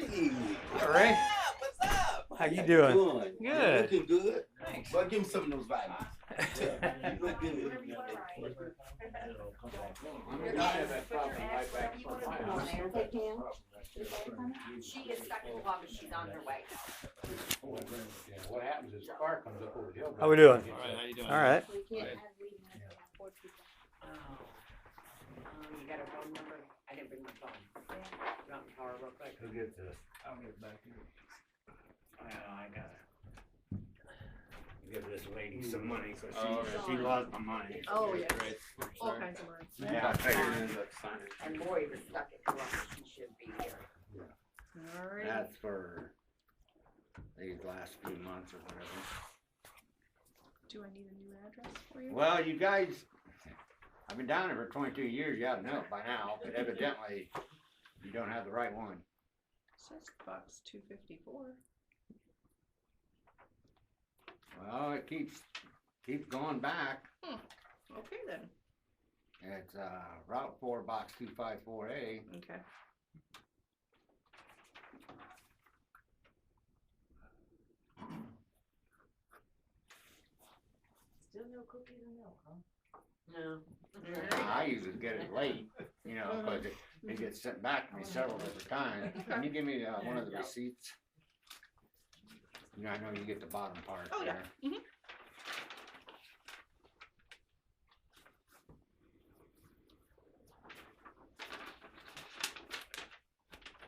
Hey. All right. What's up? How you doing? Good. Good. Looking good. Thanks. Well, give me some of those vitamins. Yeah, you look good. She is stuck in Columbus. She's on her way. What happens is the car comes up over the hill. How we doing? All right, how you doing? All right. You got a phone number? I didn't bring my phone. You want me to call her real quick? Who gets this? I'll get back to you. I gotta give this lady some money, so Oh, she lost my money. Oh, yes. Great. All kinds of money. Yeah, I figured. And Lori was stuck at Columbus. She should be here. All right. That's for these last few months or whatever. Do I need a new address for you? Well, you guys, I've been down there for 22 years. You ought to know it by now, but evidently you don't have the right one. Says box 254. Well, it keeps going back. Okay then. It's Route 4, Box 254A. Okay. Still no cookies and milk, huh? No. I usually get it late, you know, because it gets sent back to me several different times. Can you give me one of the receipts? You know, I know you get the bottom part Oh, yeah. there.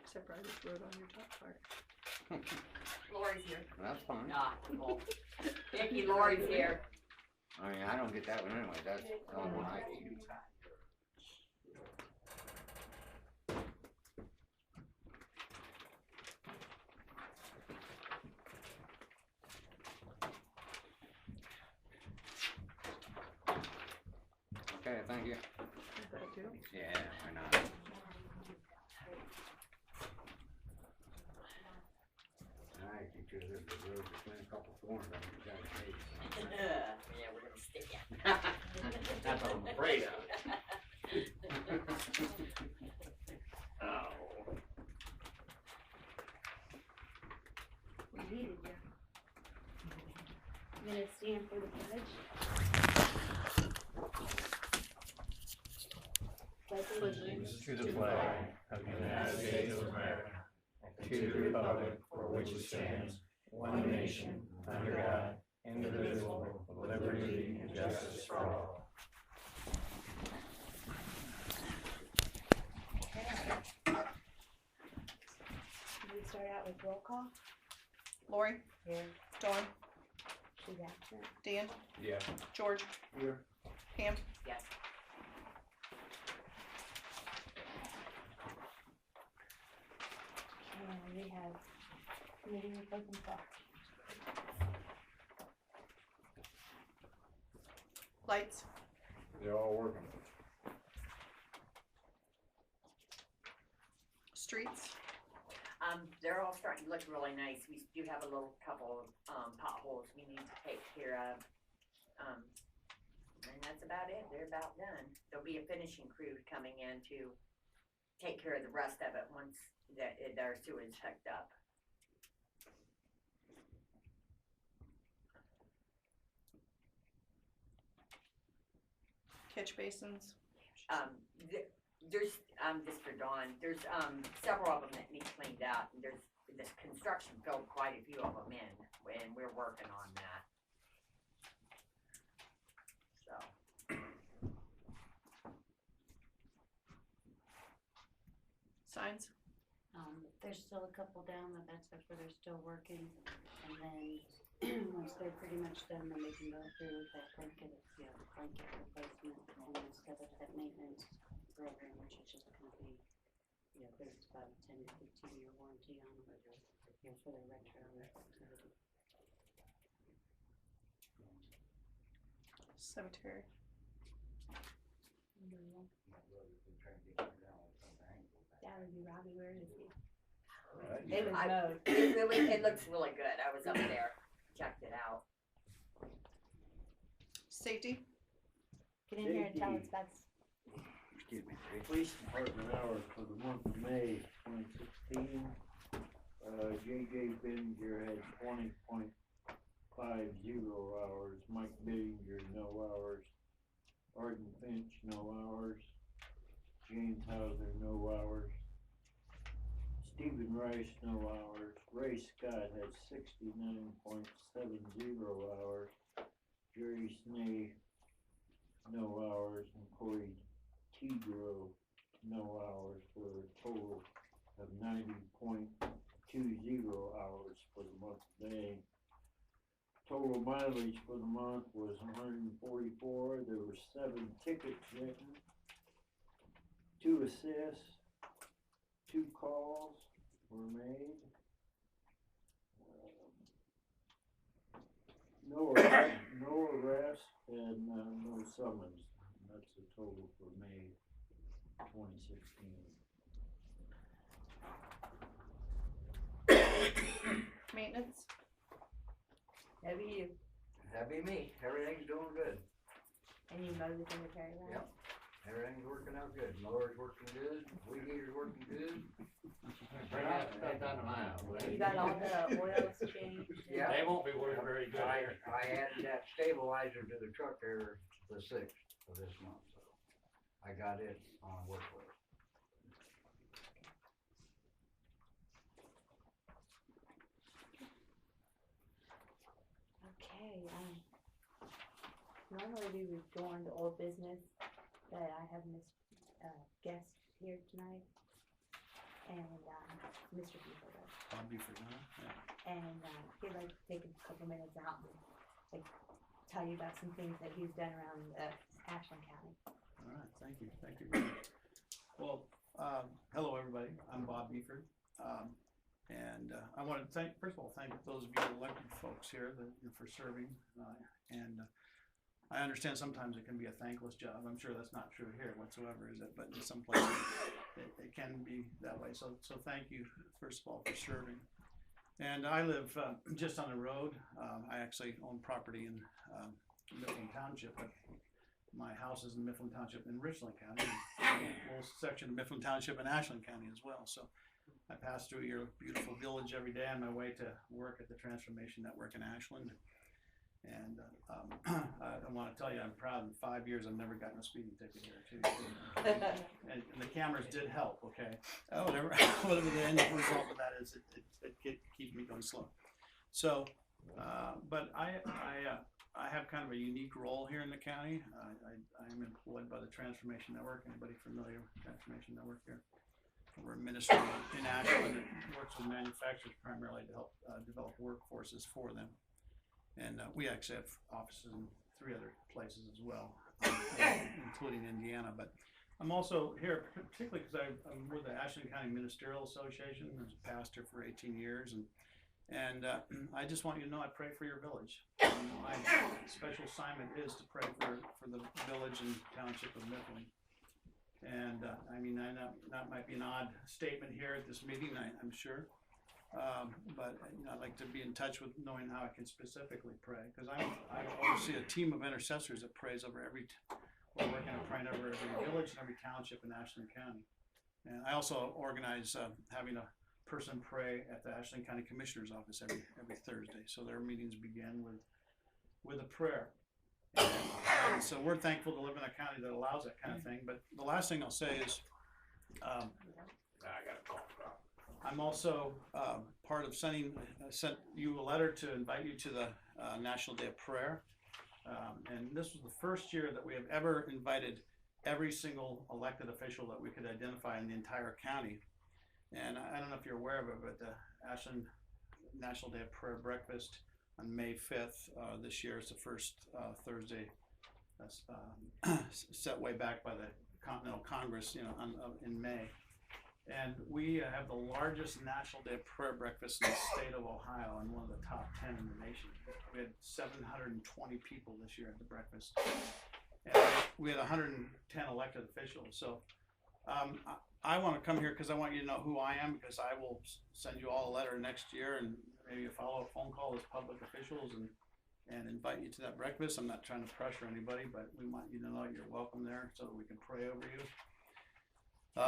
Except for I just wrote on your top part. Lori's here. That's fine. Ah, cool. Vicky, Lori's here. I mean, I don't get that one anyway. That's the only one I use. Okay, thank you. That'll do. Yeah, why not? Alright, you two live the road between a couple thorns. I think you got a case. Yeah, we're gonna stick it. That's what I'm afraid of. Oh. We needed you. I'm gonna stand for the pledge. Pledge allegiance To the flag of the United States of America, and to the republic for which it stands, one nation, under God, indivisible, with liberty and justice for all. Should we start out with roll call? Lori, Here. Dawn, She's absent. Dan, Yeah. George, Here. Pam. Yes. And we have committee reports and stuff. Lights. They're all working. Streets. They're all starting to look really nice. We do have a little couple of potholes we need to take care of. And that's about it. They're about done. There'll be a finishing crew coming in to take care of the rest of it once their sewage hooked up. Catch basins. There's just for Dawn, there's several of them that need cleaned out, and there's this construction filled quite a few of them in, and we're working on that. So. Signs. There's still a couple down, but that's where they're still working. And then, once they're pretty much done, then they can go through with that blanket replacement, and then start up that maintenance program, which is just gonna be, there's about a 10 to 15-year warranty on them, for their retro activity. Cemetery. That would be Robbie, where is he? It was mowed. It looks really good. I was up there, checked it out. Safety. Get in here and tell us about. Excuse me, please. Police Department hours for the month of May 2016. J.J. Benninger had 20.50 hours. Mike Bittinger, no hours. Arden Finch, no hours. James Hauser, no hours. Stephen Rice, no hours. Ray Scott had 69.70 hours. Jerry Snee, no hours. And Corey Tigro, no hours, for a total of 90.20 hours for the month of May. Total mileage for the month was 144. There were 7 tickets written, 2 assists, 2 calls were made. No arrest and no summons. That's the total for May 2016. Maintenance? Heavy you, That'd be me. Everything's doing good. and you mow the cemetery, right? Yep. Everything's working out good. Mower's working good. Weed eater's working good. Bring that down to mine. You got all the oils changed? Yeah. They won't be working very good here. I added that stabilizer to the truck there the 6th of this month, so I got it on work order. Okay, normally we would go on to old business, but I have guest here tonight, and, Mr. Buford, Bob Buford, huh? and, he'd like to take a couple minutes out and, like, tell you about some things that he's done around, Ashland County. All right, thank you very much. Well, hello, everybody. I'm Bob Buford. And I want to first of all, thank those of you elected folks here for serving. And I understand sometimes it can be a thankless job. I'm sure that's not true here whatsoever, is it? But in some places it can be that way. So thank you, first of all, for serving. And I live just on the road. I actually own property in Mifflin Township, but my house is in Mifflin Township in Richland County, and a little section of Mifflin Township in Ashland County as well. So I pass through your beautiful village every day on my way to work at the Transformation Network in Ashland. And I want to tell you, I'm proud. In 5 years, I've never gotten a speeding ticket here, too. And the cameras did help. Okay, whatever the end result of that is, it keeps me going slow. So, but I have kind of a unique role here in the county. I am employed by the Transformation Network. Anybody familiar with the Transformation Network here? We're a ministry in Ashland that works with manufacturers primarily to help develop workforces for them. And we actually have offices in 3 other places as well, including Indiana. But I'm also here particularly because I'm with the Ashland County Ministerial Association. I was a pastor for 18 years, and I just want you to know I pray for your village. My special assignment is to pray for the village and township of Mifflin. And I mean, I know that might be an odd statement here at this meeting, I'm sure. But I'd like to be in touch with knowing how I can specifically pray, because I oversee a team of intercessors that prays over we're working on praying over every village and every township in Ashland County. And I also organize having a person pray at the Ashland County Commissioner's office every Thursday. So their meetings begin with a prayer. And so we're thankful to live in a county that allows that kind of thing. But the last thing I'll say is, I'm also part of sent you a letter to invite you to the National Day of Prayer. And this was the first year that we have ever invited every single elected official that we could identify in the entire county. And I don't know if you're aware of it, but the Ashland National Day of Prayer breakfast on May 5th this year is the first Thursday set way back by the Continental Congress, in May. And we have the largest National Day of Prayer breakfast in the state of Ohio, and one of the top 10 in the nation. We had 720 people this year at the breakfast, and we had 110 elected officials. So I want to come here because I want you to know who I am, because I will send you all a letter next year and maybe a follow-up phone call as public officials and invite you to that breakfast. I'm not trying to pressure anybody, but we want you to know you're welcome there so that we can pray over you.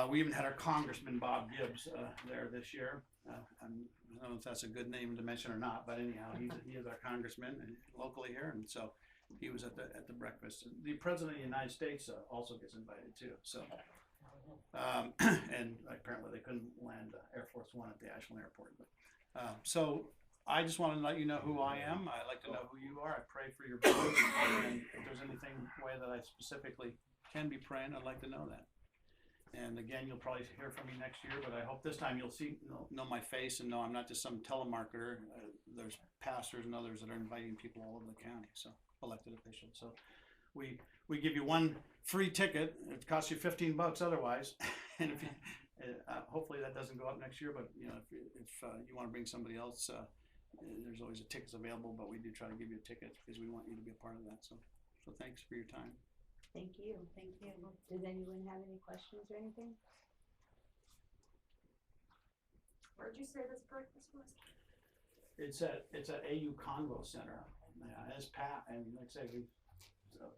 We even had our Congressman Bob Gibbs there this year, I don't know if that's a good name to mention or not, but anyhow, he is our congressman and locally here, and so he was at the breakfast. The president of the United States also gets invited too. So, and apparently they couldn't land Air Force One at the Ashland Airport. But, so I just want to let you know who I am. I like to know who you are. I pray for your vote, and if there's anything way that I specifically can be praying, I'd like to know that. And again, you'll probably hear from me next year, but I hope this time you'll know my face and know I'm not just some telemarketer. There's pastors and others that are inviting people all over the county, so elected officials. So we give you one free ticket. It costs you $15 otherwise, and if you, hopefully that doesn't go up next year. But you know, if you want to bring somebody else, there's always a tickets available. But we do try to give you a ticket because we want you to be a part of that. So thanks for your time. Thank you. Thank you. Does anyone have any questions or anything? Where'd you say this breakfast was? It's at AU Convo Center. Yeah, it's Pat, and like I say,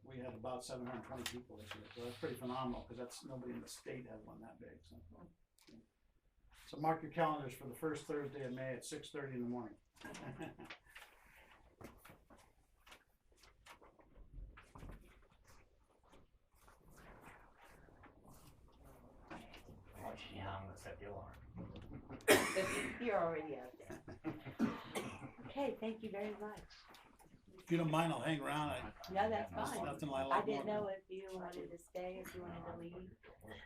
we had about 720 people this year, so that's pretty phenomenal because nobody in the state has one that big. So mark your calendars for the first Thursday of May at 6:30 in the morning. Set the alarm. You're already out there. Okay, thank you very much. If you don't mind, I'll hang around. No, that's There's fine. nothing I I like didn't more know if you wanted to stay, if you wanted to leave.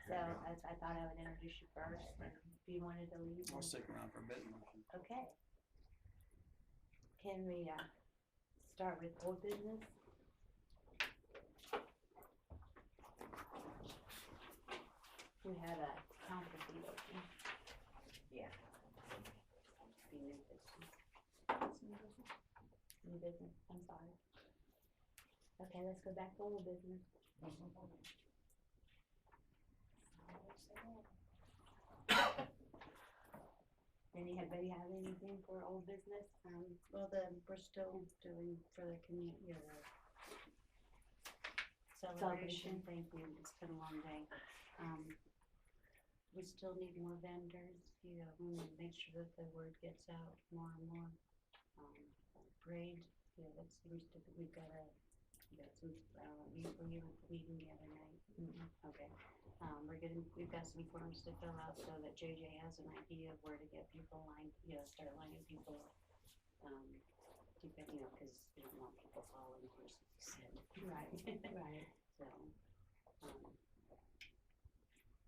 So I thought I would introduce you first. And if you wanted to leave, than I'll stick around for a bit. okay. Can we start with old business? We have a council seat open. Yeah. New business. New business, I'm sorry. Okay, let's go back to old business. Anybody have anything for old business? Well, we're still doing for the community, celebration, thank you, it's been a long day. We still need more vendors, we want to make sure that the word gets out more and more. Parade, that seems to, we've got some, meeting the other night. Okay, we've got some forms to fill out so that JJ has an idea of where to get people lined, start lining people up. Depending, cause we don't want people following horses, Right, right. so,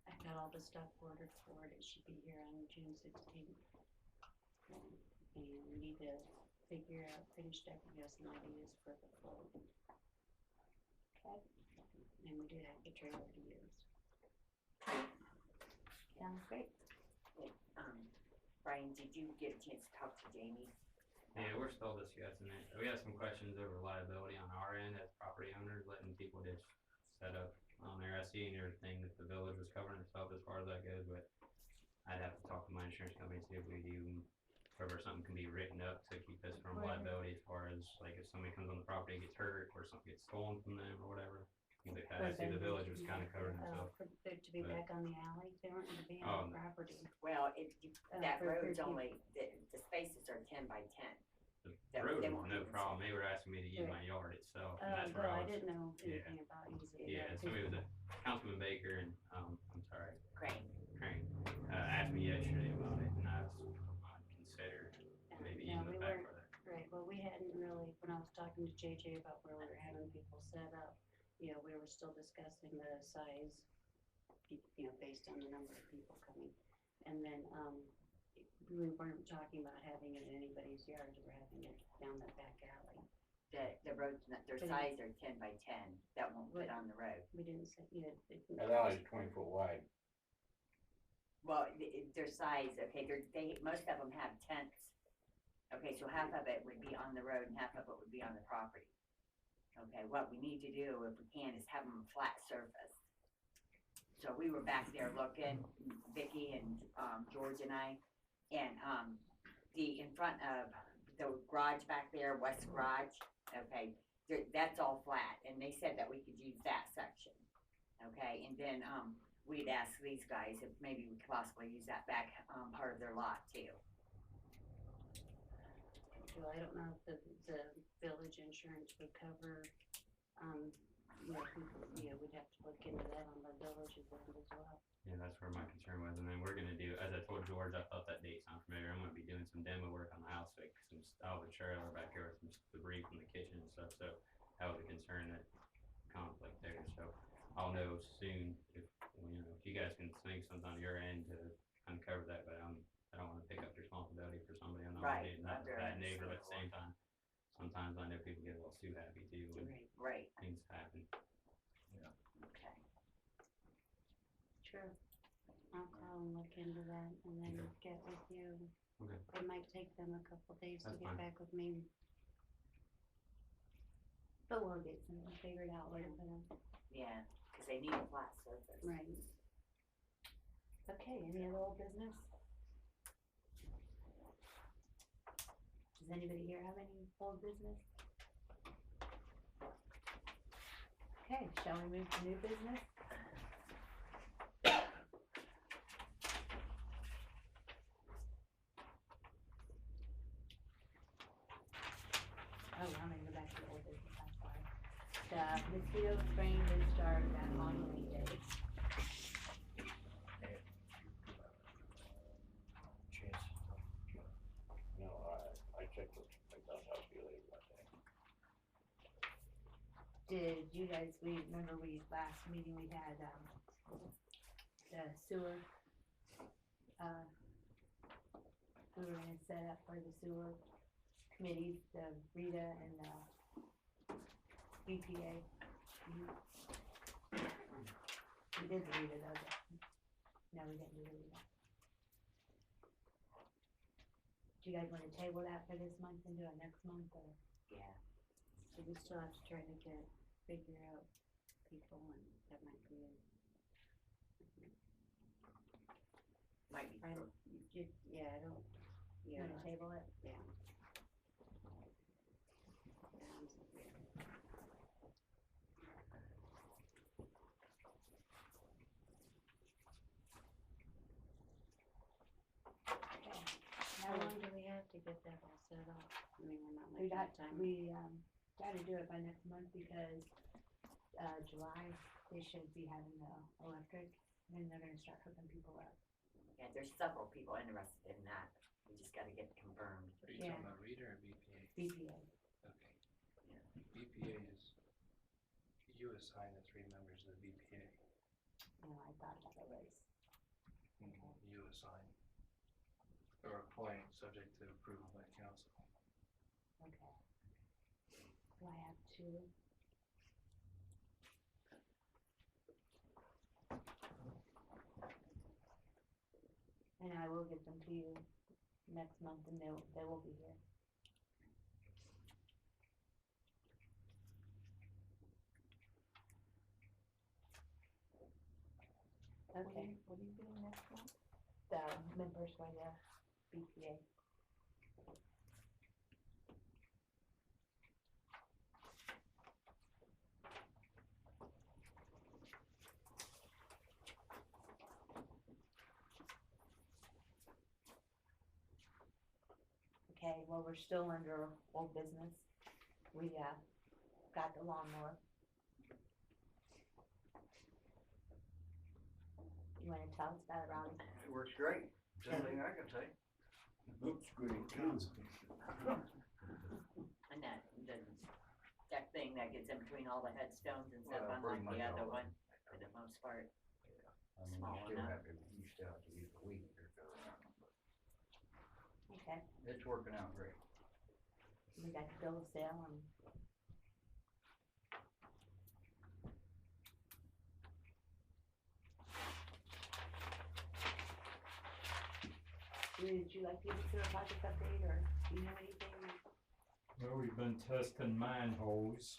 I've got all the stuff ordered for it, it should be here on June 16th. And we need to finish up, some ideas for the float. Okay, And we do have the trailer to use. sounds great. Brian, did you get a chance to talk to Jamie? Yeah, we're still discussing it. We have some questions over liability on our end as property owners, letting people just set up on there. I see and everything that the village was covering itself as far as that goes, but I'd have to talk to my insurance company, see if we do cover something can be written up to keep us from Right. liability as far as like if somebody comes on the property and gets hurt or something gets stolen from them or whatever. Things like that. I see the village was kind of covering itself. For it to be back on the alley, they weren't gonna be on the property. Well, that for road's people. only, the spaces are 10 by 10. The That- road they was won't no use it. problem. They were asking me to use Right. my yard itself, and that's where Well, I I was. didn't know yeah. anything about using it. Yeah, somebody was a Councilman Baker and I'm sorry, Crane. Crane, asked me yesterday about it, and I was consider maybe No, even we the back weren't- for that. Right, well, we hadn't really, when I was talking to JJ about where we were having people set up, we were still discussing the size, based on the number of people coming. And then, we weren't talking about having it in anybody's yards, we were having it down the back alley. The roads, their But size are 10 by 10. That won't fit on the road. We didn't say, That alley's 20 foot wide. Well, their size, okay, most of them have tents. Okay, so half of it would be on the road and half of it would be on the property. Okay, what we need to do, if we can, is have them flat surface. So we were back there looking, Vicky and George and I, and in front of the garage back there, West Garage, okay, that's all flat, and they said that we could use that section. Okay, and then we'd ask these guys if maybe we could possibly use that back, part of their lot too. So I don't know if the village insurance would cover, we'd have to look into that on the village's end as well. Yeah, that's where my concern was, and then we're gonna do, as I told George, I thought that date sounded familiar, I'm gonna be doing some demo work on the house, like some salvage trailer back here with some debris from the kitchen and stuff, so that was a concern that conflict there, so I'll know soon if, if you guys can swing something on your end to uncover that, but I don't wanna pick up responsibility for somebody I'm not Right, related, not a very bad neighbor, but at the understandable. same time, sometimes I know people get a little too happy too when Right, things happen. okay. Sure. I'll call and look into that and then Okay. get with you. Okay. It might take them a couple days to That's get fine. back with me. But we'll get something figured out later for them. Yeah, cause they need a flat surface. Right. Okay, any other old business? Does anybody here have any old business? Okay, shall we move to new business? Oh, I'm gonna go back to the old business, I'm sorry. The mosquito spraying did start on Monday. No, I checked with, I'll talk to you later about that. Did you guys, remember last meeting we had, the sewer, we were gonna set up for the sewer committees, the Rita and the BPA. We did the Rita though, but, no, we didn't do the Rita. Do you guys wanna table that for this month and do it next month, or? Yeah, So we still have to try to figure out people and that might be might be. I don't, yeah, I don't, You yeah, wanna table it? yeah. How long do we have to get that all set up? I mean, we're not We looking got, at time. gotta do it by next month because, July, they should be having the electric, and they're gonna start hooking people up. Yeah, there's several people interested in that. We just gotta get it confirmed. Are you Yeah. talking about Rita or BPA? BPA, Okay. BPA is, you assign the 3 members of the BPA. I thought that it was, You assign or appoint subject to approval by council. okay. Do I have two? And I will get them to you next month and they will be here. Okay. What are you doing next month? The members for the BPA. Okay, well, we're still under old business. We, got the lawnmower. You wanna tell us about it, Ronnie? It works great, something I can say. Looks great too. And that thing that gets in between all the headstones and stuff, Well, unlike pretty the much other all of one, for the most part. I mean, Small enough. you still have to use a weed eater to go around, but Okay, it's working out great. we got the bill of sale and. Would you like to give us a project update, or do you know anything? Well, we've been testing manholes,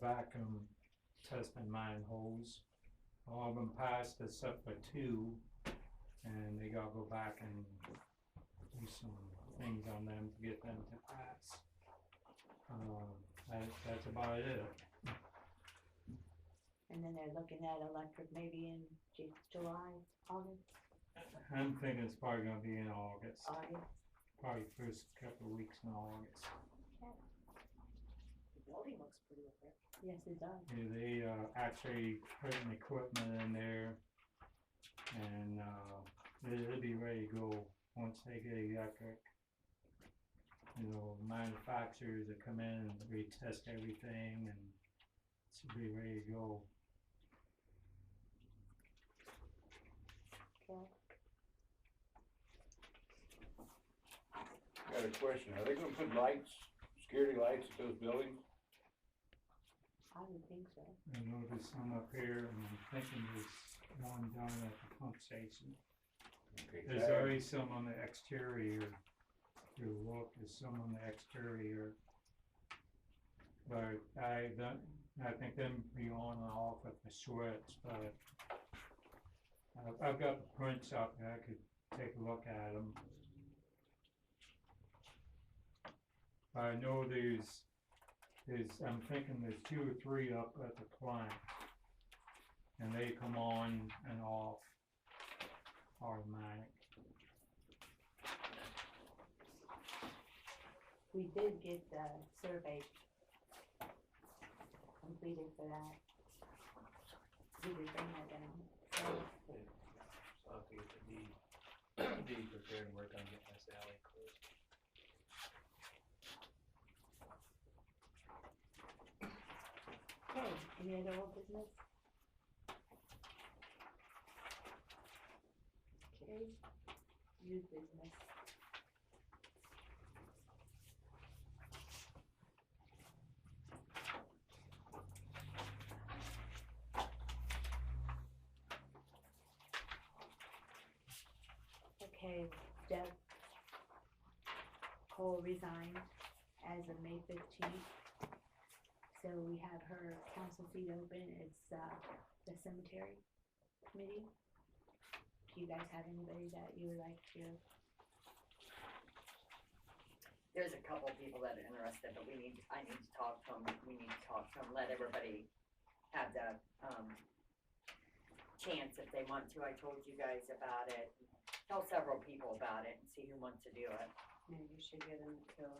vacuum testing manholes. All of them passed except for 2, and they gotta go back and do some things on them to get them to pass. That's about it. And then they're looking at electric maybe in July, August, I'm thinking it's probably gonna be in August, August. probably first couple of weeks in August. The building looks pretty okay. Yes, it does. Yeah, they, actually putting equipment in there, and, it'll be ready to go once they get electric. You know, manufacturers that come in and retest everything, and it should be ready to go. Okay. Got a question, are they gonna put lights, security lights at those buildings? I would think so. I know there's some up here, and I'm thinking there's one down at the pump station. Okay, There's already some on the exterior. If you look, there's some on the exterior. But I think them be on and off at the switch, but I've got the prints out there, I could take a look at them. But I know I'm thinking there's 2 or 3 up at the plant. And they come on and off automatic. We did get the survey completed for that. We did bring that down. So, So I'll have to get the deed prepared and work on getting this alley closed. okay, any other old business? Okay, new business. Okay, Deb Cole resigned as of May 15th. So we have her council seat open. It's the cemetery committee. Do you guys have anybody that you would like to? There's a couple people that are interested, but I need to talk to them, we need to talk to them, let everybody have the, chance if they want to. I told you guys about it, tell several people about it and see who wants to do it. Yeah, you should give them till,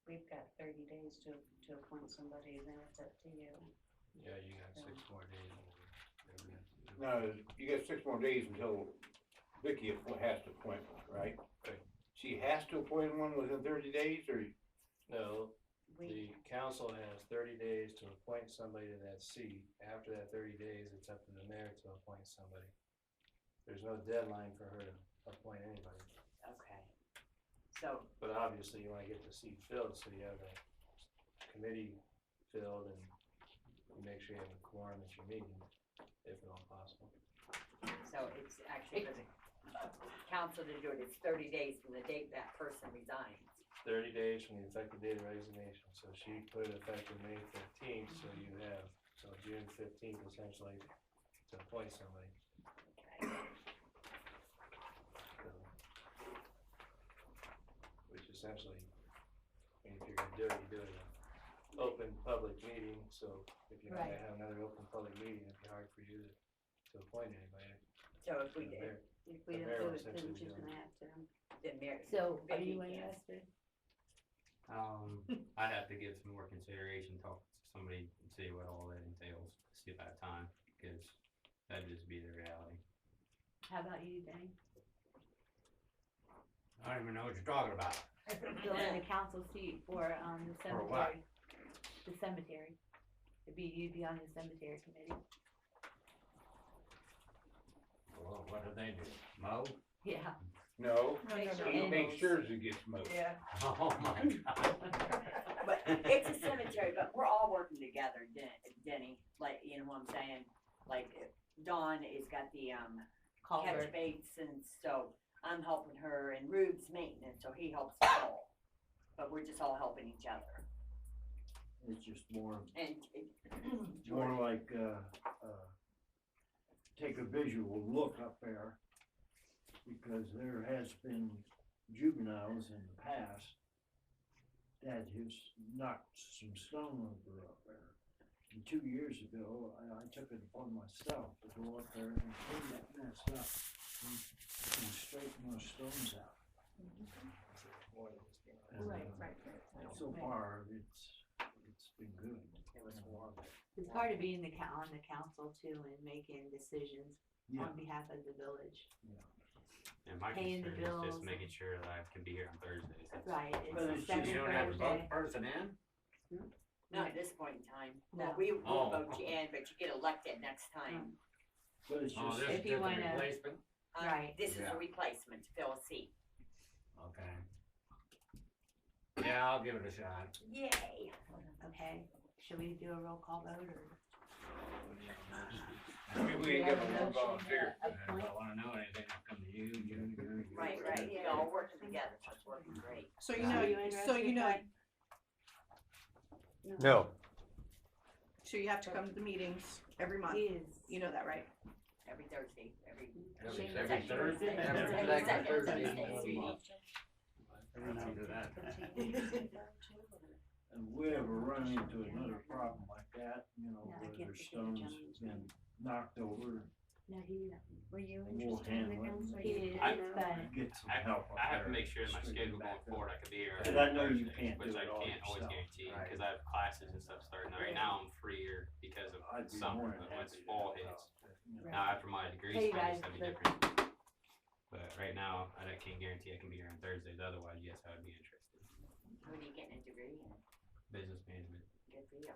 we've got 30 days to appoint somebody, and then it's up to you. Yeah, you got 6 more days. No, you got 6 more days until Vicky has to appoint one, right? Right. She has to appoint one within 30 days, or? No, We, the council has 30 days to appoint somebody to that seat. After that 30 days, it's up to the mayor to appoint somebody. There's no deadline for her to appoint anybody. Okay. So, But obviously, you wanna get the seat filled, so you have a committee filled and you make sure you have a quorum at your meeting, if at all possible. so it's actually for the council to do it, it's 30 days from the date that person resigns. 30 days from the effective date of resignation, so she put it effective May 15th, so you have, so June 15th essentially to appoint somebody. Okay. So, which essentially, I mean, if you're gonna do it, you do it in an open public meeting, so if you're not Right. gonna have another open public meeting, it'd be hard for you to appoint anybody. So if we The did, mayor- if we The don't mayor do will it, then essentially she's do it. gonna have to. then Mary. So are Vicky you can. interested? I'd have to give some more consideration, talk to somebody, and see what all that entails, see if I have time, because that'd just be the reality. How about you, Danny? I don't even know what you're talking about. Filling the council seat for the For what? cemetery. The cemetery. You'd be on the cemetery committee. Well, what do they do? Mow? Yeah. No, Make sure he it makes goes. sure it gets mowed. Yeah. Oh my God. But it's a cemetery, but we're all working together, Denny, like, you know what I'm saying? Like, Dawn has got the, catch Culvert. baits, and so I'm helping her, and Rube's maintenance, so he helps us all. But we're just all helping each other, It's just more, and, more like, take a visual look up there. Because there has been juveniles in the past that has knocked some stone over up there. And 2 years ago, I took it upon myself to go up there and clean that mess up and straighten those stones out. And, Right. So far, it's been good. It was horrible. It's hard to be in on the council too and making decisions Yeah. on behalf of the village. And my Paying the concern is bills just making sure that I can be here on Thursdays. That's- Right, But it's it's the just- second You don't have to Thursday. vote person in? Not at this point in time. No. Well, we will Oh. vote you in, but you get elected next time. But it's Oh, just, this If is you just a wanna- replacement? Right. This is Yeah. a replacement to fill a seat. Okay. Yeah, I'll give it a shot. Yay. Okay, should we do a roll call vote or? Maybe we can have give a them one motion to volunteer. And if appoint? I wanna know anything, I'll come to you. Right, right. You're all working together, so it's working great. So you Are know, you so interested, you know, Fred? No. so you have to come to the meetings every month. He is. You know that, right? Every Thursday, every. Every Shane, second is that Thursday? yours? Every Every second Thursday. Thursday. After that. and we ever run into another problem like that, you know, No, I where can't there's think of the stones gentleman's been knocked over, No, he Were you we'll interested in the handle it. council? is, I- but Get some I, help up I have to there, make sure in my straighten schedule back going up. forward, I can be here. Cause I know you Thursdays, can't do which I it all can't always yourself. guarantee, Right. cause I have classes and stuff starting. Right now, I'm freer because of I'd be summer, more than but once happy to fall help hits, out, you know. now after my degree Hey, spent, guys, it's gonna be but- different. But right now, I can't guarantee I can be here on Thursdays, otherwise, yes, I would be interested. When you getting a degree in, Business management. good for you.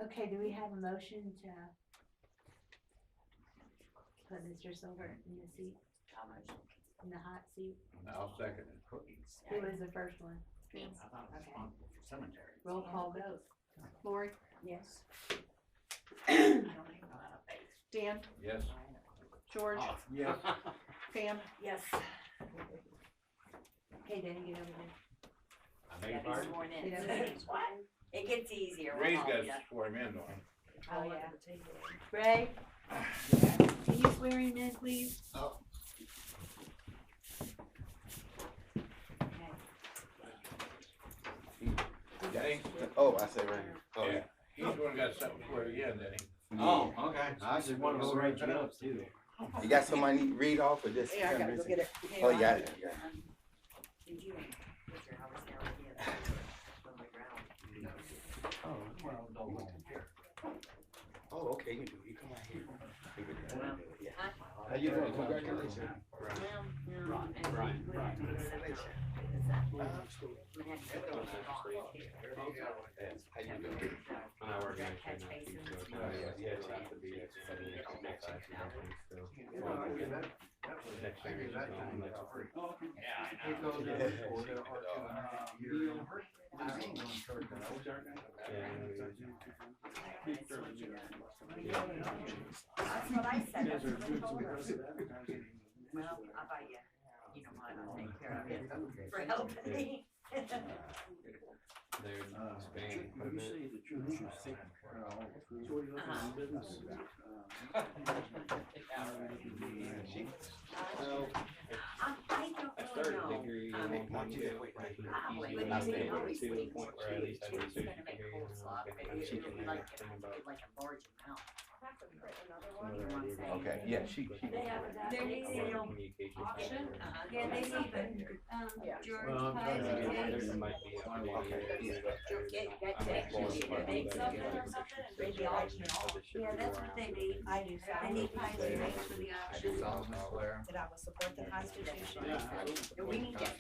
okay, do we have a motion to put Mr. Silver in the seat, How much? in the hot seat? I'll second it. Cookies. Who was the first one? I thought it was responsible for cemetery. Roll call vote. Lori, Yes. I don't even know how to face. Dan, Yes. George, Oh. Yes. Pam, Yes. Okay, Danny, get over there. I beg Yeah, your be pardon? sworn in. Yeah. What? It gets easier. with Ray's all got of ya. to swear him in, though. Oh, yeah. Ray, can you swear him in, please? Oh. Danny? Oh, I say right here. Oh, Yeah. yeah. He's the one got something for you, yeah, Danny. Oh, okay. I just wanna go right you up too. You got somebody need to read off or just? yeah, I gotta go get it. Oh, you got it, yeah. Did you, what's your house now? Yeah. On the ground. Oh, Well, don't look in here. oh, okay, you do, you come out here. You can do it, yeah. Huh? How you doing? Congratulations. Well, no, Brian, and Brian, we Brian. have to accept it. Is that- we have to go to the law here. How you doing? When I work That next year, catch not basin. too good. Yeah, It'll have to be So extended we get all to that 5 checked out. still. You know, I give that was- Next I year give is that going, to him that's for free. Yeah, I It know. goes Yeah. in for the art to a year. I ain't gonna charge that. That's what I said. That's what I told her. Well, I'll buy you, you know what, I'll take care of it for helping me. They're expanding quite a You bit. say the church is sick. Uh-huh. Business. Well, I don't I really started a know. degree Um, in 1.2, like it was easy when I stayed to the point where at least I was She's a gonna make degree and coleslaw, then but I'm it teaching would be them like, everything about like a large amount. some You know what I'm saying? Okay, yeah, she. They have a There big needs to sale. communication. Auction? Uh-huh. Yeah, they need the, Yeah. George Well, pies and There cakes. might be opportunity. Get I'm to actually actually make something or something, and bring the auction. Yeah, that's what they need. I do, so They need pies and cakes for the auction. that I will support the Constitution We need to. of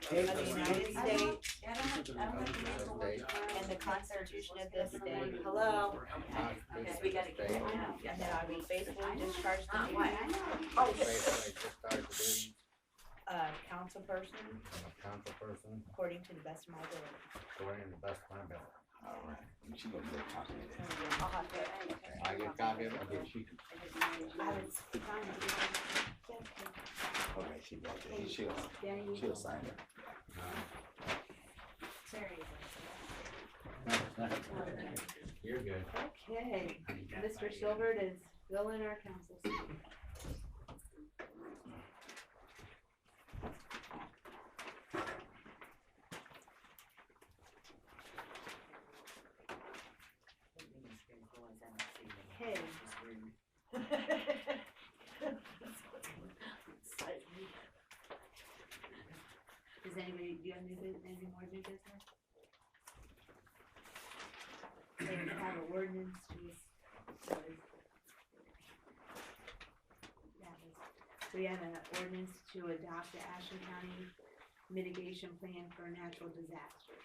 the United States I don't have to make the work for and the Constitution of this state. Okay. Hello, Because we gotta get it out. and that I will faithfully discharge the Ah, what? duties Oh, yes. of council person Council person, according to the best of my ability. according to the best of my ability. All right. She gonna get a copy of that. I'll have to, I get a copy of it? Yeah, she can. I haven't signed it. All right, she got it. Danny, you She'll sign it. Sorry. You're good. Okay, Mr. Silbert is still in our council seat. Okay. Does anybody, do you have any more new business? Okay, we have an ordinance so we have an ordinance to adopt the Ashland County mitigation plan for natural disasters.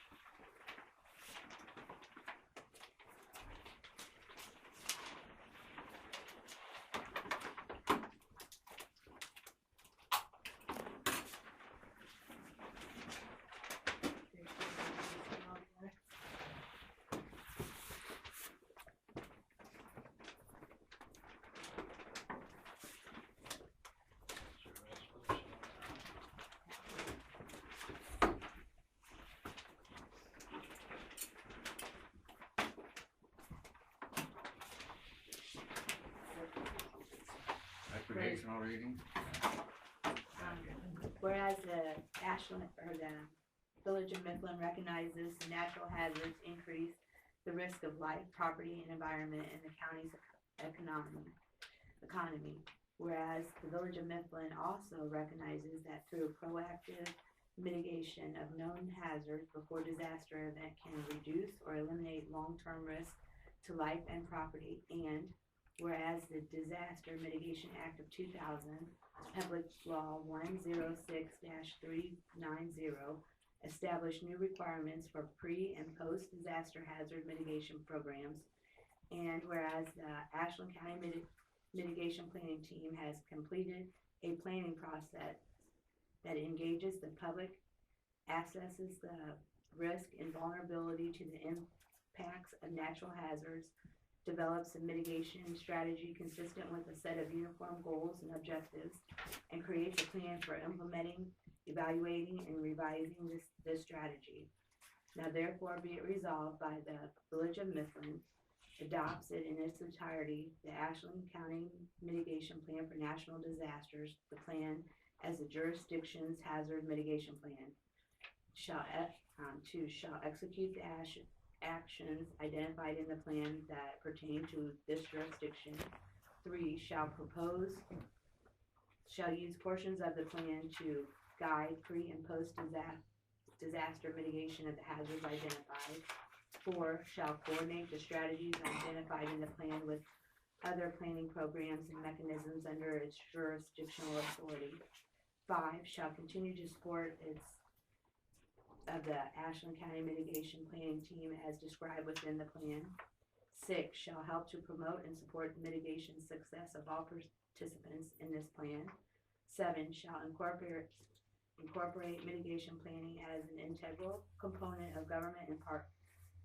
Recreational reading. Whereas the Ashland, or the Village of Mifflin recognizes the natural hazards increase the risk of life, property, and environment in the county's economy. Whereas the Village of Mifflin also recognizes that through proactive mitigation of known hazards before disaster event can reduce or eliminate long-term risk to life and property. And whereas the Disaster Mitigation Act of 2000, Public Law 106-390, established new requirements for pre- and post-disaster hazard mitigation programs. And whereas the Ashland County Mitigation Planning Team has completed a planning process that engages the public, assesses the risk and vulnerability to the impacts of natural hazards, develops a mitigation strategy consistent with a set of uniform goals and objectives, and creates a plan for implementing, evaluating, and revising this strategy. Now therefore be it resolved by the Village of Mifflin adopts it in its entirety, the Ashland County Mitigation Plan for National Disasters, the plan as the jurisdiction's hazard mitigation plan, shall execute the actions identified in the plan that pertain to this jurisdiction. 3, shall use portions of the plan to guide pre- and post-disaster mitigation of the hazards identified. 4, shall coordinate the strategies identified in the plan with other planning programs and mechanisms under its jurisdictional authority. 5, shall continue to support of the Ashland County Mitigation Planning Team as described within the plan. 6, shall help to promote and support the mitigation success of all participants in this plan. 7, shall incorporate mitigation planning as an integral component of government and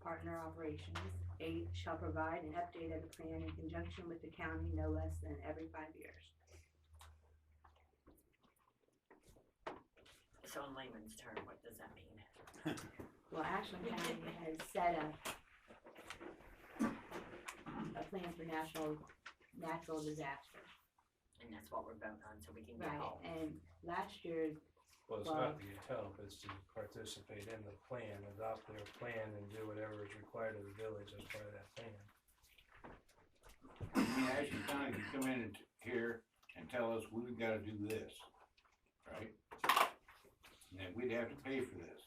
partner operations. 8, shall provide an update of the plan in conjunction with the county no less than every 5 years. So in layman's term, what does that mean? Well, Ashland County has set a plan for natural disaster. And that's what we're voting on, so we can get Right, help. and last year, Well, it's Well- not to get help, it's to participate in the plan, adopt their plan and do whatever is required of the village as part of that plan. I mean, Ashland County can come in here and tell us we've gotta do this, right? And then we'd have to pay for this.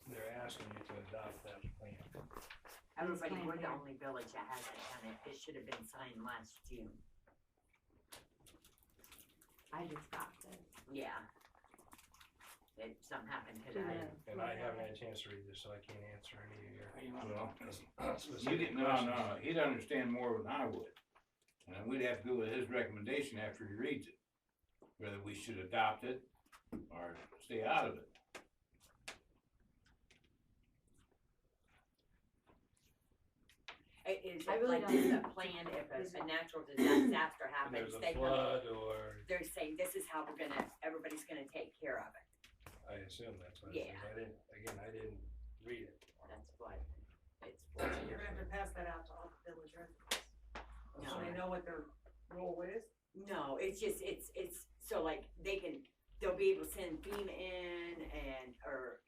They're asking you to adopt that plan. Everybody, plan we're the here. only village that hasn't done it. It should have been signed last June. I just got this. Yeah. Something happened To today. the- And I haven't had a chance to read this, so I can't answer any of your Well, specific you didn't, no, questions. he'd understand more than I would. And then we'd have to go with his recommendation after he reads it, whether we should adopt it or stay out of it. Is I it really like don't- this a plan if a natural disaster When happens, there's a they come, flood or, they're saying this is how everybody's gonna take care of it. I assume that's what it Yeah. is. I didn't read it. That's what it's for. You're gonna have to pass that out to all the village residents, No. so they know what their role is. No, it's just, it's, so like, they'll be able to send FEMA in or,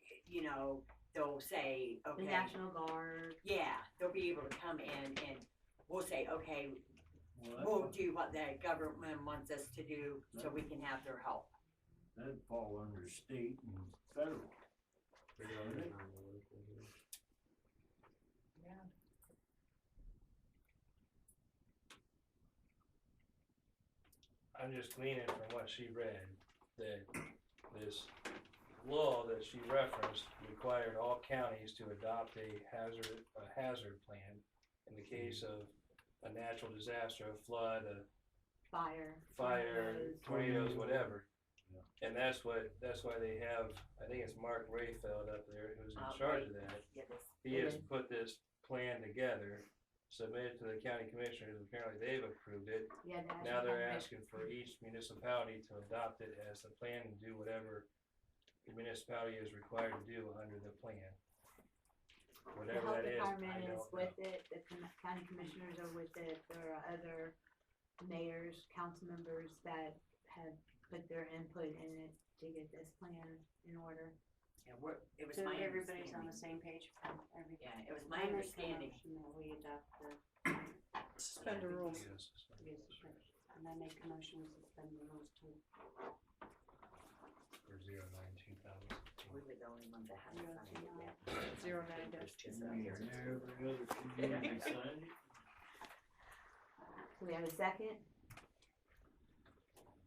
they'll say, The okay. National Guard. Yeah, they'll be able to come in and we'll say, okay, we'll do what the government wants us to do so we can have their help. That'd fall under state and federal. I'm just gleaning from what she read, that this law that she referenced required all counties to adopt a hazard plan in the case of a natural disaster, a flood, a Fire. tornadoes, whatever. Yeah. And that's why they have, I think it's Mark Rayfeld up there who's in charge of that. He has put this plan together, submitted to the county commissioners, apparently they've approved it. Yeah, the Now they're Ashland asking for each municipality to adopt it as the plan and do whatever the municipality is required to do under the plan. The Whatever health that is, I department is don't with know. it, the county commissioners are with it, there are other mayors, council members that have put their input in it to get this plan in order. Yeah, it was So my everybody's on understanding. the same page from everything. Yeah, it was I my make a understanding. motion that we adopt the, Suspend the rules. Yes. and I make a motion to suspend the rules too. For 09-2016. We were the only ones that hadn't signed it yet. 09-2000. Every other community signed it. Do we have a second?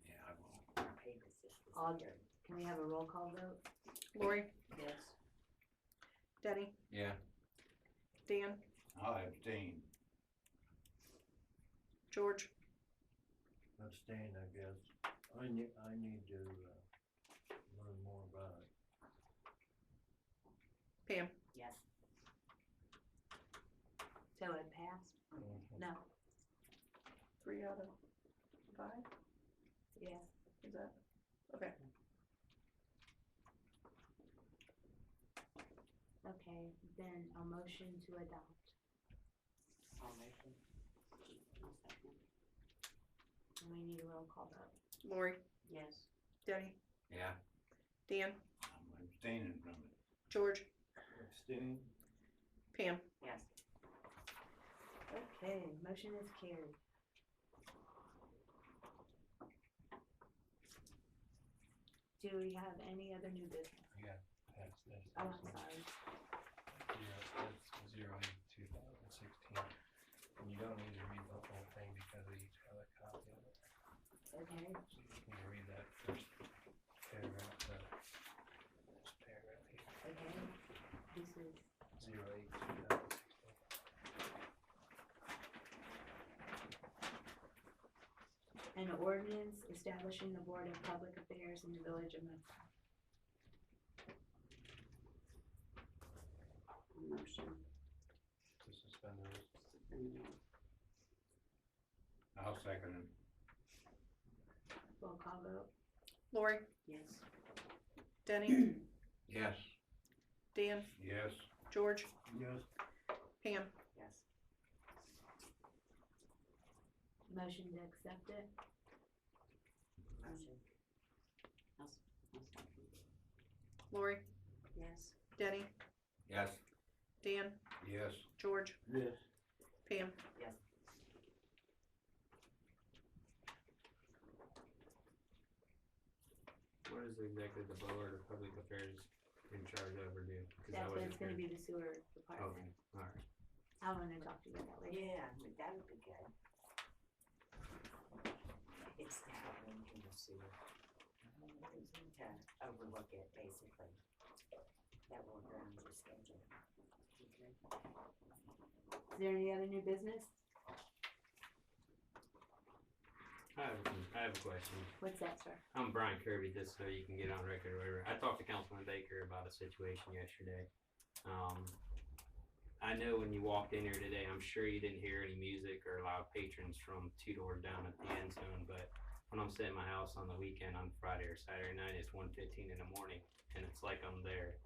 Yeah, I will. Our papers just All- disappeared. Can we have a roll call vote? Lori, Yes. Denny, Yeah, Dan, I'll abstain. George, Abstain, I guess. I need to, learn more about it. Pam. Yes. So it passed? Mhm. No, 3 out of 5, yes. is that? Okay. Okay, then a motion to adopt. I'll make it. I'll second. And we need a roll call vote. Lori, Yes. Denny, Yeah, Dan, I'm abstaining from it. George, Abstain? Pam. Yes. Okay, motion is carried. Do we have any other new business? Yeah, that's this. Oh, I'm sorry. Yeah, it's 08-2016. And you don't need to read the whole thing because we each have a copy of it. Okay, So you just need to read that first paragraph, this paragraph here, okay. This is, 08-2016. an ordinance establishing the Board of Public Affairs in the Village of Mifflin. Motion. To suspend the rules. Suspend the rules. I'll second it. Roll call vote. Lori, Yes. Denny, Yes. Dan, Yes. George, Yes. Pam. Yes. Motion to accept it. Motion. I'll second. Lori, Yes. Denny, Yes. Dan, Yes. George, Yes. Pam. Yes. What is exactly the Board of Public Affairs in charge of or do? 'Cause I That's wasn't gonna here. be the sewer Okay, department. alright. I'm gonna talk to you about that later. Yeah, that would be good. It's to help them in the sewer. To overlook it, basically. That will go on your schedule. Okay. Is there any other new business? I have a question. What's that, sir? I'm Brian Kirby, just so you can get on record or whatever. I talked to Councilman Baker about a situation yesterday. I know when you walked in here today, I'm sure you didn't hear any music or loud patrons from 2 doors down at the end zone, but when I'm sitting at my house on the weekend on Friday or Saturday night, it's 1:15 in the morning, and it's like I'm there.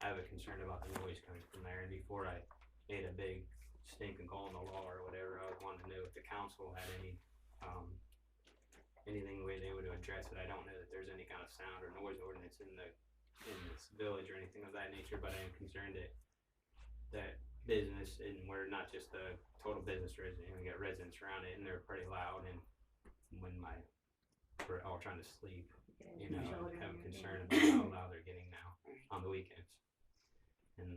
I have a concern about the noise coming from there, and before I made a big stinking call on the law or whatever, I was wanting to know if the council had any, anything where they would address it. I don't know that there's any kind of sound or noise ordinance in this village or anything of that nature, but I am concerned that business, and we're not just a total business resident, we got residents around it, and they're pretty loud, and when we're all trying to sleep, you know, I'm concerned about how loud they're getting now on the weekends. And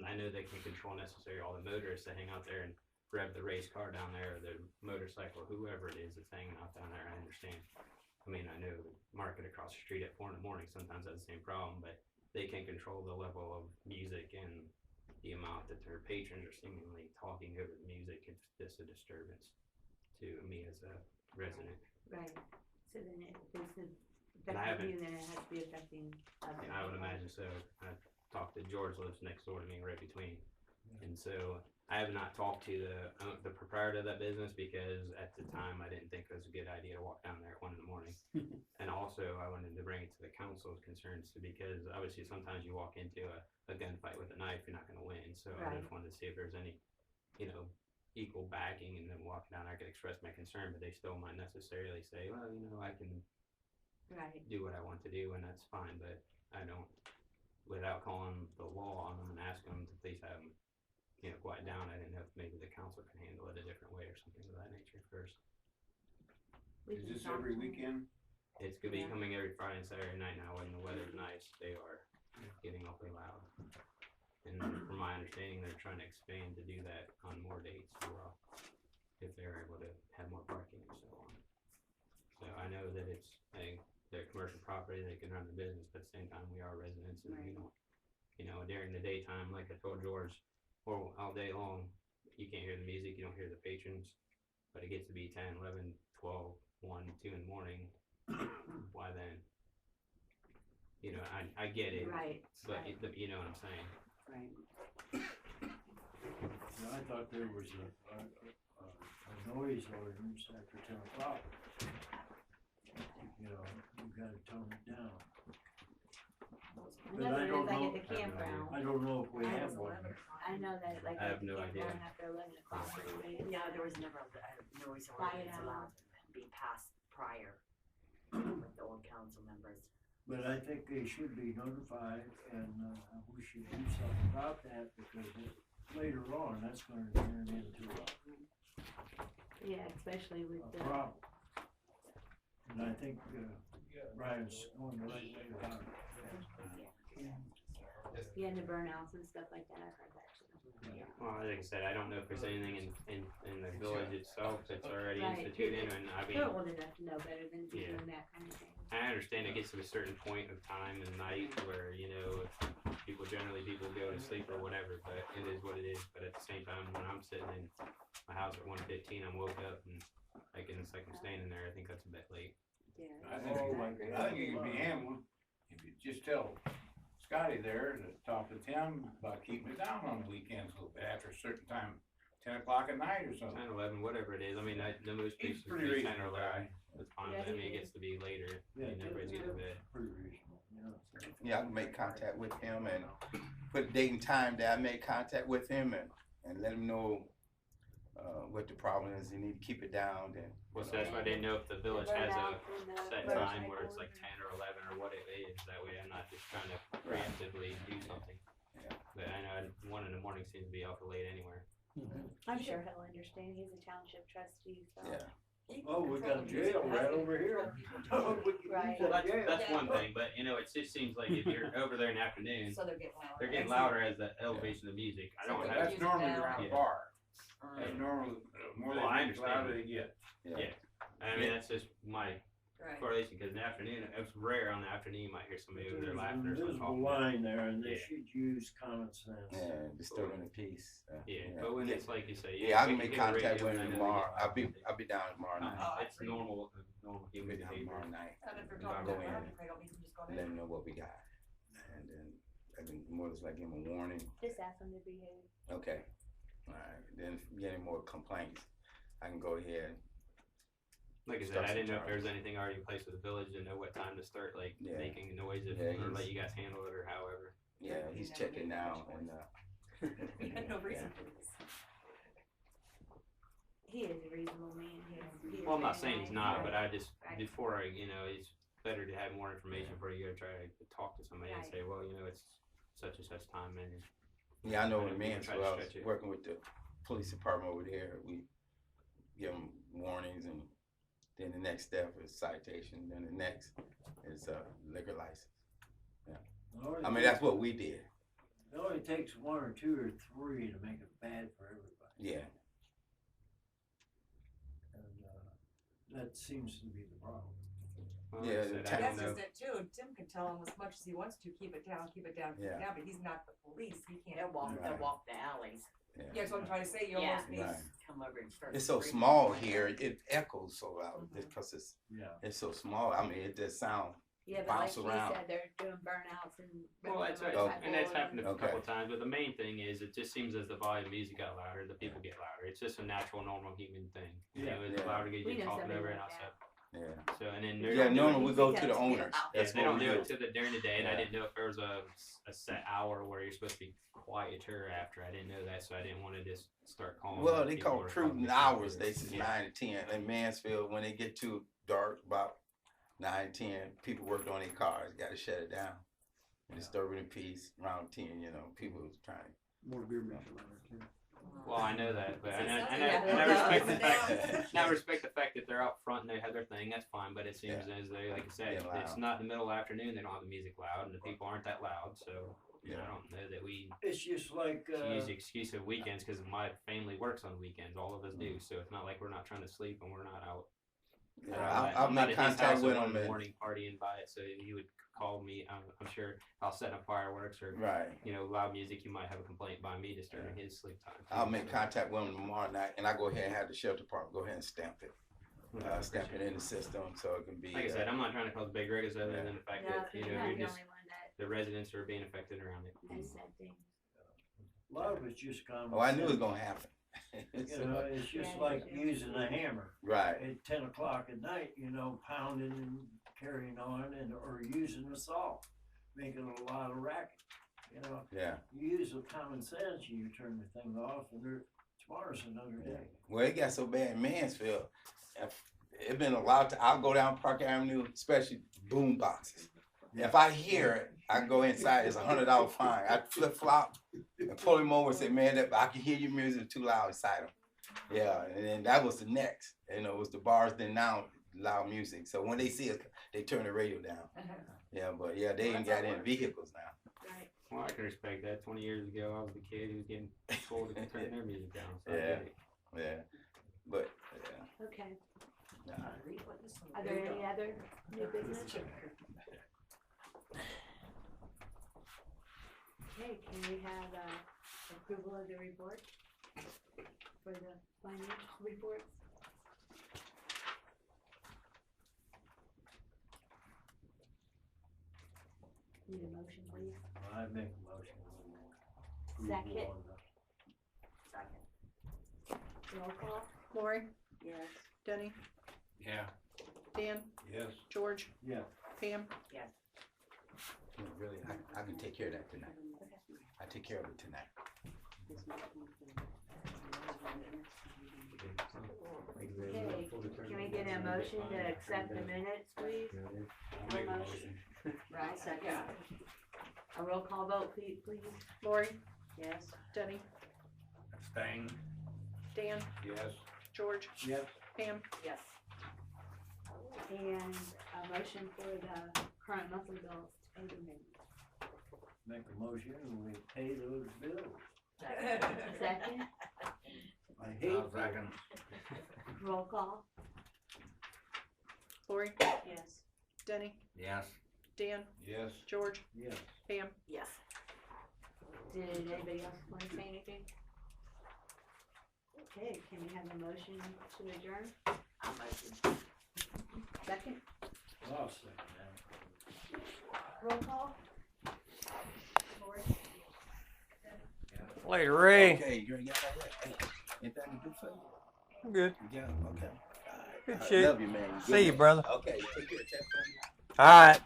I know they can control necessarily all the motorists that hang out there and rev the race car down there, or the motorcycle, whoever it is that's hanging out down there, I understand. I mean, I know the market across the street at 4 in the morning sometimes has the same problem, but they can control the level of music and the amount that their patrons are seemingly talking over the music. It's just a disturbance to me as a resident. Right, so then if it's And I affecting haven't- you, then it has to be affecting others. And I would imagine so. I talked to George, lives next door to me, right between. And so I have not talked to the proprietor of that business because at the time I didn't think it was a good idea to walk down there at 1 in the morning. And also I wanted to bring it to the council's concerns because obviously sometimes you walk into a gunfight with a knife, you're not going to win. So I just wanted to see if there's any, you know, equal backing, and then walking down there I could express my concern, but they still might necessarily say, well, you know, I can do what I want to do, and that's fine, but I don't, without calling the law on them and asking them to please have them, you know, quiet down. I didn't know if maybe the council can handle it a different way or something of that nature first. Is this every weekend? It's gonna be coming every Friday and Saturday night now when the weather's nice. They are getting awfully loud. And from my understanding, they're trying to expand to do that on more dates as well, if they're able to have more parking and so on. So I know that they're commercial property, they can run the business, but at the same time, we are residents, and we don't, you know, during the daytime, like I told George, or all day long, you can't hear the music, you don't hear the patrons, but it gets to be 10, 11, 12, 1, 2 in the morning. Why then? You know, I get it, but you know what I'm saying. Yeah, I thought there was a noise ordinance after 10 o'clock. You know, you gotta tone it down. But I don't know, Like at the campground, I don't know if we have one. I know that like I at have the no idea. campground after 11 o'clock, everybody. No, there was never a noise Quiet ordinance hour. allowed to be passed prior with the old council members. But I think they should be notified, and we should do something about that, because later on, that's gonna turn into Yeah, especially with a the, problem. And I think Brian's going the right way about it. and the burnouts and stuff like that, I've heard that too. Well, like I said, I don't know if there's anything in the village itself that's already Right. instituted, and I mean, They're old enough to know better than to be Yeah. doing that kind of thing. I understand it gets to a certain point of time and night where, you know, people go to sleep or whatever, but it is what it is. But at the same time, when I'm sitting in my house at 1:15, I'm woke up and it's like I'm standing there, I think that's a bit late. I think it can be handled if you just tell Scotty there to talk to Tim about keeping it down on the weekends a little bit after a certain time, 10 o'clock at night or something. 10, 11, whatever it is. I mean, the most He's people pretty be 10 or reasonable 11. guy. That's fine, Yeah, but I mean, he it gets to be later, and everybody's getting to bed. Pretty reasonable, yeah. Yeah, I can make contact with him and put a date and time that I made contact with him and let him know what the problem is. You need to keep it down. Then. Well, so that's why I didn't know if the village has a Burnouts and the set motorcycles time where it's like and- 10 or 11 or what it is. That way I'm not just trying to preemptively do something. Yeah. But I know 1 in the morning seems to be awful late anywhere. I'm sure he'll understand, he's a township trustee, so. Yeah. Oh, we got a jail right over here. Right. Well, that's one thing, but you know, it just seems like if you're over there in the afternoon, So they're getting louder. they're getting louder as the elevation of music. I don't So have. That's normally around a Yeah. bar. That's normally, more Well, I they get, louder understand. they get. Yeah. I mean, that's just my Right. correlation, because in the afternoon, it's rare on the afternoon, you might hear somebody over there There's laughing an or something. invisible talking. line there, and they Yeah. should use common sense. Yeah, disturbing the peace. Yeah, but when it's like you say. Yeah, I we can make get the contact radio with and I him know tomorrow. they get- I'll be down tomorrow night. It's normal human Be down behavior. tomorrow night. And if they're I'll talking go about in loud, they don't need to just go and let him know what we got, and then I can more or less like give him a warning. Just ask them to behave. Okay. All right. Then if we get any more complaints, I can go ahead. Like I said, Start I some didn't know if there was charges. anything already in place with the village to know what time to start, like, Yeah. making noise if, Yeah, or let he's- you guys handle it or however. Yeah, he's checking now, and We had no reason yeah. for this. He is a reasonable man, he is Well, I'm not very saying he's nice. not, but I just, Right. before I, it's better to have more information before you go try to talk to somebody and Right. say, well, it's such and such time, and Yeah, I know And in people try to Mansfield, I was stretch it. working with the police department over there, we give them warnings, and then the next step is citation, then the next is liquor license. I mean, that's what we did. It only takes one or two or three to make it bad for everybody. Yeah. And that seems to be the problem. Well, Yeah, like I said, the I That's don't know. just it too, Tim can tell him as much as he wants to, keep it down, keep it down, keep Yeah. it down, but he's not the police, he can't. They'll Right. walk the alleys. Yeah, that's what I'm trying to say, you Yeah. almost need. Right. Come over and start. It's so screaming. small here, it echoes so loud, Mhm. because it's Yeah. so small. I mean, it just sounds. Yeah, but like Bounce she around. said, they're doing burnouts and. Well, that's right, Okay. and that's happened a Okay. couple of times, but the main thing is, it just seems as the volume of music got louder, the people get louder. It's just a natural, normal human thing. You know, as Yeah. louder you We get know talking somebody over and like outside. Yeah. So, and then Yeah, they're normally we go to the Because- owners. Yeah, That's they what don't we do do. it during the day, and I Yeah. didn't know if there was a set hour where you're supposed to be quieter after. I didn't know that, so I didn't want to just start calling. Well, they people call or prudent calling hours. people. They say Yeah. 9 to 10. In Mansfield, when they get too dark, about 9, 10, people working on their cars. Got to shut it down. Disturbing the peace around 10. You know, people was trying. More beer machine around there too. Well, I know that, but and I Yeah. respect the Yeah. fact. And I respect the fact that they're out front and they have their thing. That's fine, but it seems as they, like I said, Yeah, loud. it's not in the middle of the afternoon. They don't have the music loud, and the people aren't that loud. So you know, I don't know that we It's just like, use the excuse of weekends because my family works on weekends. All of us do, so it's not like we're not trying to sleep and we're not out. Yeah, I'll I'm not make at his contact house with at 1 them. in the And, morning partying by it, so you would call me. I'm sure I'll set up fireworks or right. loud music. You might have a complaint by me disturbing his sleep time. I'll make contact with them tomorrow night, and I go ahead and have the sheriff department go ahead and stamp it. Stamp it in the system so it can be. Like I said, I'm not trying to cause big ruckus other than the fact No, that you're you're not the just only one that the residents are being affected around it. has said things. a lot of it's just common. Oh, I knew it was sense. gonna happen. You know, it's just Yeah, like yeah. using a hammer Right. at 10 o'clock at night, you know, pounding and carrying on, and or using a saw, making a lot of racket. You know, Yeah. you use the common sense, you turn the thing off, and tomorrow's another day. Well, it got so bad in Mansfield. It's been a lot. I'll go down Park Avenue, especially boom boxes. If I hear it, I go inside. It's $100 fine. I flip flop and pull him over and say, "Man, I can hear your music too loud inside him." Yeah, and then that was the next. You know, it was the bars then now loud music. So when they see us, they turn the radio down. Yeah, but yeah, they ain't got any vehicles now. Right. Well, I can respect that. 20 years ago, I was the kid who was getting told to turn their music down. So I Yeah. get it. Yeah, but yeah. Okay. Nah. Are there any other new business? Okay, can we have approval of the report for the financial reports? Need a motion, please. I make a motion. Second. Second. Roll call. Lori, Yes. Denny, Yeah. Dan, Yes. George, Yeah. Pam. Yes. Really, I can take care of that tonight. I take care of it tonight. Okay, can we get a motion to accept the minutes, please? I'll make a motion. Right, second. A roll call vote, please. Lori, Yes. Denny, Abstain. Dan, Yes. George, Yes. Pam. Yes. And a motion for the current monthly bills to pay the minutes. Make a motion and we pay those bills. Second, I hate I'll second. roll call. Lori, Yes. Denny, Yes. Dan, Yes. George, Yes. Pam. Yes. Did anybody else want to say anything? Okay, can we have a motion to adjourn? I'll motion. Second, I'll second that. roll call. Lori? Later, Ray. Okay, you got that right. Hey, anything to do for you? I'm good. Yeah, okay. Good I shit. love you, man. Good See you, man. brother. Okay, take care. Check for me. All right.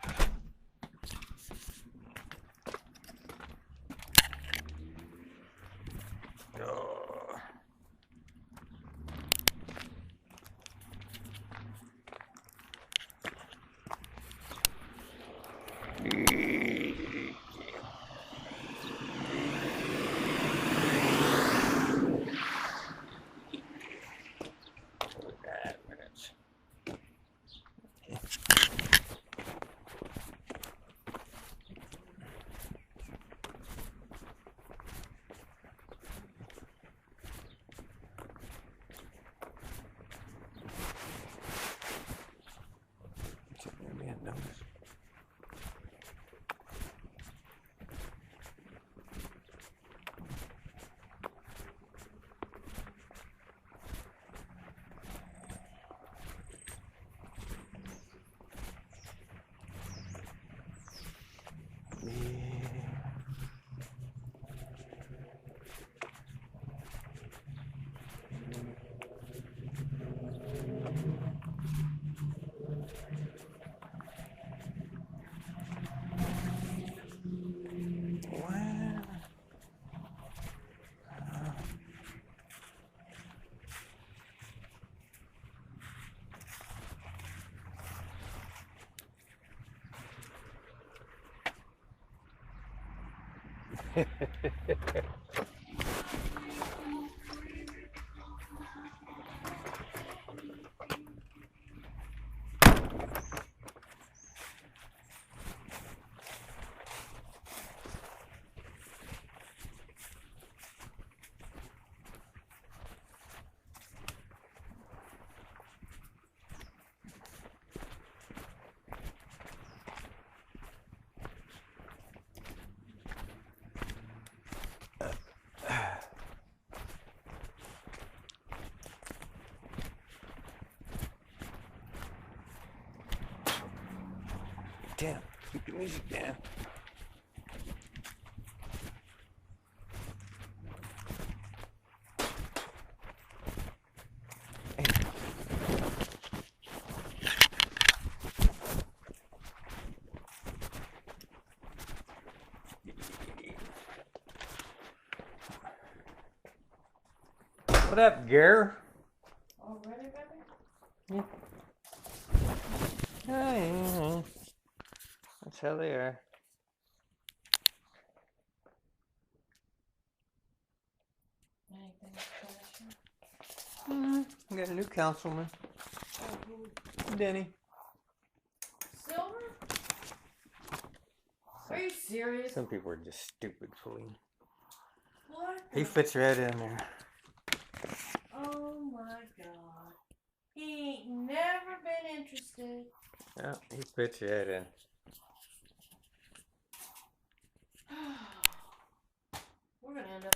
Damn, keep the music down. What up, Gare? All ready, baby? Yeah. That's how they are. Anything special? We got a new councilman, Denny. Silver? Are you serious? Some people are just stupid, Feline. What? He fits right in there. Oh my god. He ain't never been interested. Yeah, he fits right in. We're gonna end up